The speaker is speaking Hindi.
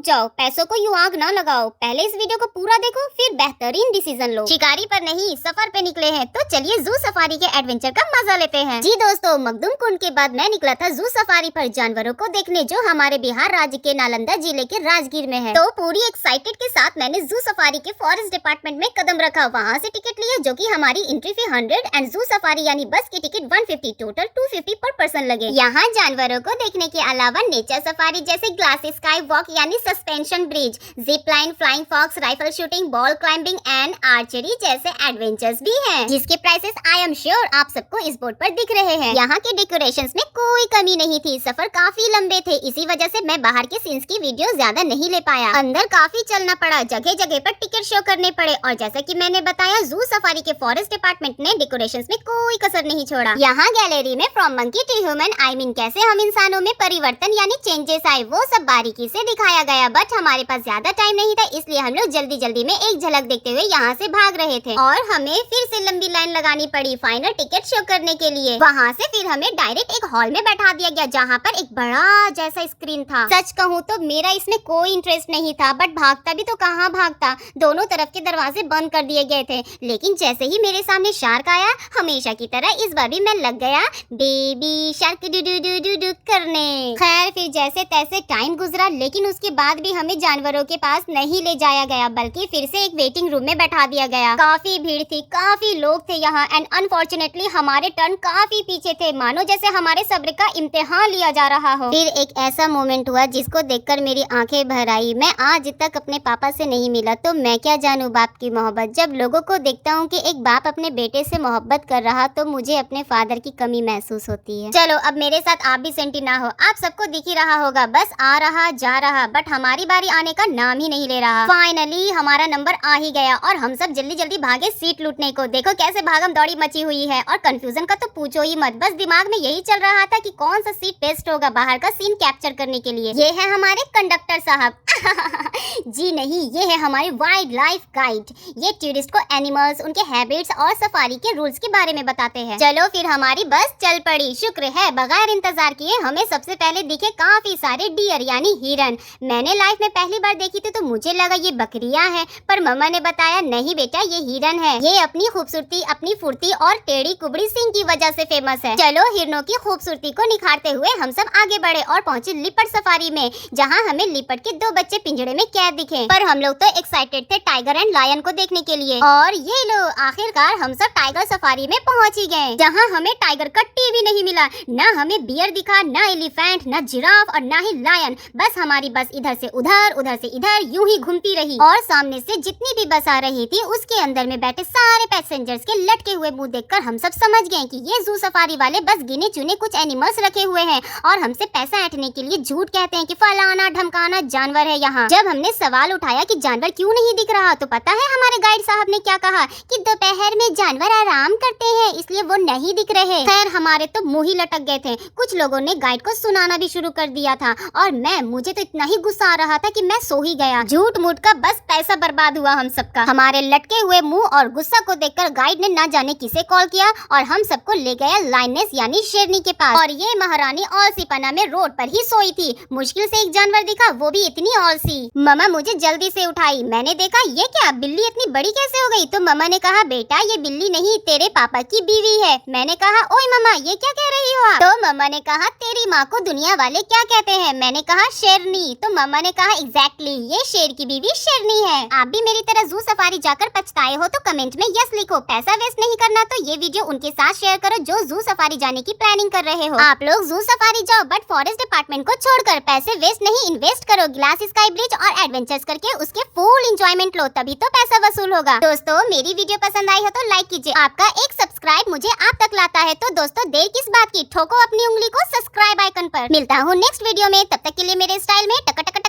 जाओ, पैसों को यूं आग ना लगाओ। पहले इस वीडियो को पूरा देखो, फिर बेहतरीन डिसीजन लो। शिकारी पर नहीं, सफर पे निकले हैं, तो चलिए जू सफारी के एडवेंचर का मजा लेते हैं। जी दोस्तों, मखदूम कुंड के बाद मैं निकला था जू सफारी पर जानवरों को देखने, जो हमारे बिहार राज्य के नालंदा जिले के राजगीर में है। तो पूरी एक्साइटेड के साथ मैंने जू सफारी के फॉरेस्ट डिपार्टमेंट में कदम रखा। वहाँ से टिकट लिया, जो कि हमारी entry fee 100 and zoo safari यानी बस की टिकट 150, टोटल 250 पर पर्सन लगे। यहाँ जानवरों को देखने के अलावा नेचर सफारी जैसे ग्लास स्काई वॉक यानी suspension bridge, zip line, flying fox, rifle shooting, ball climbing and archery जैसे एडवेंचर्स भी हैं, जिसके प्राइसेस आई एम श्योर आप सबको इस बोर्ड पर दिख रहे हैं। यहाँ के डेकोरेशंस में कोई कमी नहीं थी। सफर काफी लंबे थे, इसी वजह से मैं बाहर के सीन्स की वीडियो ज्यादा नहीं ले पाया। अंदर काफी चलना पड़ा, जगह जगह पर टिकट शो करने पड़े, और जैसा कि मैंने बताया जू सफारी के फॉरेस्ट डिपार्टमेंट ने डेकोरेशंस में कोई कसर नहीं छोड़ा। यहाँ गैलरी में from monkey to human I mean कैसे हम इंसानों में परिवर्तन यानी चेंजेस आए, वो सब बारीकी से दिखाया गया। बट हमारे पास ज्यादा टाइम नहीं था, इसलिए हम लोग जल्दी जल्दी में एक झलक देखते हुए यहाँ से भाग रहे थे, और हमें फिर से लंबी लाइन लगानी पड़ी फाइनल टिकट शो करने के लिए। वहाँ से फिर हमें डायरेक्ट एक हॉल में बैठा दिया गया, जहाँ पर एक बड़ा जैसा स्क्रीन था। सच कहूँ तो मेरा इसमें कोई इंटरेस्ट नहीं था, बट भागता भी तो कहाँ भागता, दोनों तरफ के दरवाजे बंद कर दिए गए थे। लेकिन जैसे ही मेरे सामने शार्क आया, हमेशा की तरह इस बार भी मैं लग गया baby shark do do do do do करने। खैर फिर जैसे तैसे टाइम गुजरा, लेकिन उसके बाद भी हमें जानवरों के पास नहीं ले जाया गया, बल्कि फिर से एक वेटिंग रूम में बैठा दिया गया। काफी भीड़ थी, काफी लोग थे यहाँ, एंड अनफॉर्चुनेटली हमारे टर्न काफी पीछे थे, मानो जैसे हमारे सब्र का इम्तिहान लिया जा रहा हो। फिर एक ऐसा मोमेंट हुआ जिसको देखकर मेरी आंखें भर आई। मैं आज तक अपने पापा से नहीं मिला, तो मैं क्या जानूं बाप की मोहब्बत। जब लोगों को देखता हूँ कि एक बाप अपने बेटे से मोहब्बत कर रहा, तो मुझे अपने फादर की कमी महसूस होती है। चलो अब मेरे साथ आप भी सेंटी ना हो, आप सबको दिख ही रहा होगा, बस आ रहा जा रहा, बट हमारी बारी आने का नाम ही नहीं ले रहा। फाइनली हमारा नंबर आ ही गया, और हम सब जल्दी जल्दी भागे सीट लूटने को। देखो कैसे भागम दौड़ी मची हुई है, और कंफ्यूजन का तो पूछो ही मत। बस दिमाग में यही चल रहा था कि कौन सा सीट बेस्ट होगा बाहर का सीन कैप्चर करने के लिए। ये है हमारे कंडक्टर साहब जी नहीं, ये है हमारे वाइल्ड लाइफ गाइड। ये टूरिस्ट को एनिमल्स, उनके हैबिट्स और सफारी के रूल्स के बारे में बताते हैं। चलो फिर हमारी बस चल पड़ी। शुक्र है बगैर इंतजार किए हमें सबसे पहले दिखे काफी सारे डियर यानी हिरन। मैंने लाइफ में पहली बार देखी थी, तो मुझे लगा ये बकरियां हैं, पर मम्मा ने बताया नहीं बेटा ये हिरन है। ये अपनी खूबसूरती, अपनी फुर्ती और टेढ़ी कुबड़ी सींग की वजह से फेमस है। चलो हिरनों की खूबसूरती को निखारते हुए हम सब आगे बढ़े और पहुंचे लिपट सफारी में, जहाँ हमें लिपट के 2 बच्चे पिंजड़े में कैद दिखे। पर हम लोग तो एक्साइटेड थे टाइगर एंड लायन को देखने के लिए, और ये लो आखिरकार हम सब टाइगर सफारी में पहुंच ही गए, जहाँ हमें टाइगर का टीवी नहीं मिला, ना हमें बियर दिखा, ना एलिफेंट, ना जिराफ और ना ही लायन। बस हमारी बस इधर से उधर, उधर से इधर यूं ही घूमती रही, और सामने से जितनी भी बस आ रही थी उसके अंदर में बैठे सारे पैसेंजर्स के लटके हुए मुंह देखकर हम सब समझ गए कि ये जू सफारी वाले बस गिने चुने कुछ एनिमल्स रखे हुए हैं, और हमसे पैसा ऐंठने के लिए झूठ कहते हैं कि फलाना ढमकाना जानवर है यहाँ। जब हमने सवाल उठाया कि जानवर क्यों नहीं दिख रहा, तो पता है हमारे गाइड साहब ने क्या कहा कि दोपहर में जानवर आराम करते हैं, इसलिए वो नहीं दिख रहे। खैर हमारे तो मुंह ही लटक गए थे। कुछ लोगों ने गाइड को सुनाना भी शुरू कर दिया था, और मुझे तो इतना ही गुस्सा आ रहा था कि मैं सो ही गया। झूठ मूठ का बस पैसा बर्बाद हुआ हम सबका। हमारे लटके हुए मुंह और गुस्सा को देखकर गाइड ने ना जाने किसे कॉल किया, और हम सबको ले गया लायनेस यानी शेरनी के पास। और ये महारानी औलसीपना में रोड पर ही सोई थी। मुश्किल से एक जानवर दिखा, वो भी इतनी औलसी। मम्मा मुझे जल्दी से उठाई। मैंने देखा ये क्या, बिल्ली इतनी बड़ी कैसे हो गई? तो मम्मा ने कहा बेटा ये बिल्ली नहीं, तेरे पापा की बीवी है। मैंने कहा ओए मम्मा ये क्या कह रही हो आप? तो मम्मा ने कहा तेरी माँ को दुनिया वाले क्या कहते हैं? मैंने कहा शेरनी। तो मम्मा ने कहा एग्जैक्टली, ये शेर की बीवी शेरनी है। आप भी मेरी तरह जू सफारी जाकर पछताए हो तो कमेंट में यस लिखो। पैसा वेस्ट नहीं करना तो ये वीडियो उनके साथ शेयर करो जो जू सफारी जाने की प्लानिंग कर रहे हो। आप लोग जू सफारी जाओ, बट फॉरेस्ट डिपार्टमेंट को छोड़कर पैसे वेस्ट नहीं, इन्वेस्ट करो। ग्लास स्काई ब्रिज और एडवेंचर्स करके उसके फुल एंजॉयमेंट लो, तभी तो पैसा वसूल होगा। दोस्तों मेरी वीडियो पसंद आई हो तो लाइक कीजिए। आपका एक सब्सक्राइब मुझे आप तक लाता है, तो दोस्तों देर किस बात की, ठोको अपनी उंगली को सब्सक्राइब आइकन पर। मिलता हूँ नेक्स्ट वीडियो में, तब तक के लिए मेरे स्टाइल में टक टक टक